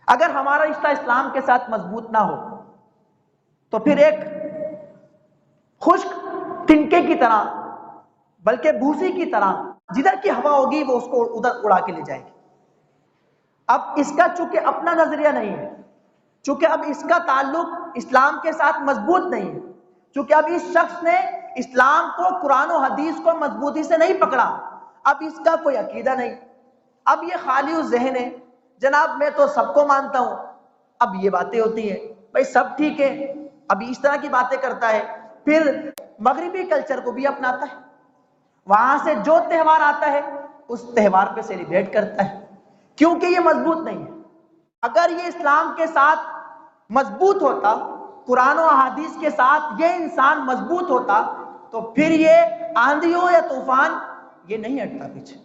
اگر ہمارا رشتہ اسلام کے ساتھ مضبوط نہ ہو تو پھر ایک خشک تنکے کی طرح، بلکہ بھوسی کی طرح جدھر کی ہوا ہوگی وہ اس کو ادھر اڑا کے لے جائے گی۔ اب اس کا چونکہ اپنا نظریہ نہیں ہے، چونکہ اب اس کا تعلق اسلام کے ساتھ مضبوط نہیں ہے، چونکہ اب اس شخص نے اسلام کو، قرآن و حدیث کو مضبوطی سے نہیں پکڑا، اب اس کا کوئی عقیدہ نہیں، اب یہ خالی ذہن ہے، جناب میں تو سب کو مانتا ہوں۔ اب یہ باتیں ہوتی ہیں، بھائی سب ٹھیک ہے، اب اس طرح کی باتیں کرتا ہے، پھر مغربی کلچر کو بھی اپناتا ہے، وہاں سے جو تہوار آتا ہے اس تہوار پہ سیلیبریٹ کرتا ہے، کیونکہ یہ مضبوط نہیں ہے۔ اگر یہ اسلام کے ساتھ مضبوط ہوتا، قرآن و احادیث کے ساتھ یہ انسان مضبوط ہوتا، تو پھر یہ آندھی ہو یا طوفان یہ نہیں ہٹتا پیچھے،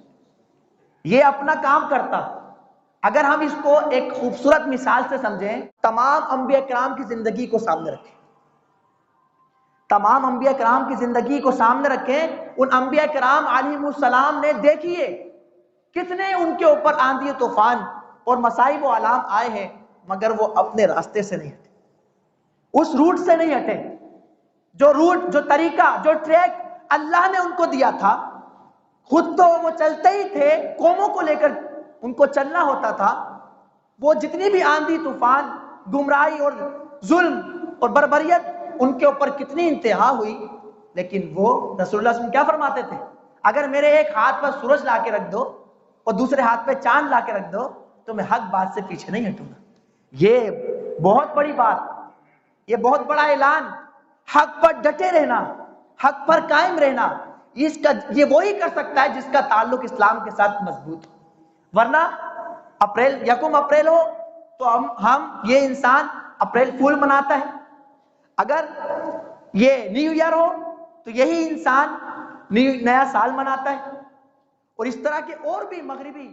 یہ اپنا کام کرتا۔ اگر ہم اس کو ایک خوبصورت مثال سے سمجھیں، تمام انبیاء کرام کی زندگی کو سامنے رکھیں، تمام انبیاء کرام کی زندگی کو سامنے رکھیں، ان انبیاء کرام علیہم السلام نے دیکھیے کتنے ان کے اوپر آندھی طوفان اور مصائب و آلام آئے ہیں، مگر وہ اپنے راستے سے نہیں ہٹے، اس روٹ سے نہیں ہٹے، جو روٹ، جو طریقہ، جو ٹریک اللہ نے ان کو دیا تھا، خود تو وہ چلتے ہی تھے، قوموں کو لے کر ان کو چلنا ہوتا تھا، وہ جتنی بھی آندھی طوفان، گمراہی اور ظلم اور بربریت ان کے اوپر کتنی انتہا ہوئی، لیکن وہ رسول اللہ صلی اللہ علیہ وسلم کیا فرماتے تھے؟ اگر میرے ایک ہاتھ پر سورج لا کے رکھ دو اور دوسرے ہاتھ پہ چاند لا کے رکھ دو تو میں حق بات سے پیچھے نہیں ہٹوں گا۔ یہ بہت بڑی بات، یہ بہت بڑا اعلان، حق پر ڈٹے رہنا، حق پر قائم رہنا، یہ وہی کر سکتا ہے جس کا تعلق اسلام کے ساتھ مضبوط ہو، ورنہ یکم اپریل ہو تو ہم یہ انسان اپریل فول مناتا ہے، اگر یہ نیو ایئر ہو تو یہی انسان نیا سال مناتا ہے، اور اس طرح کے اور بھی مغربی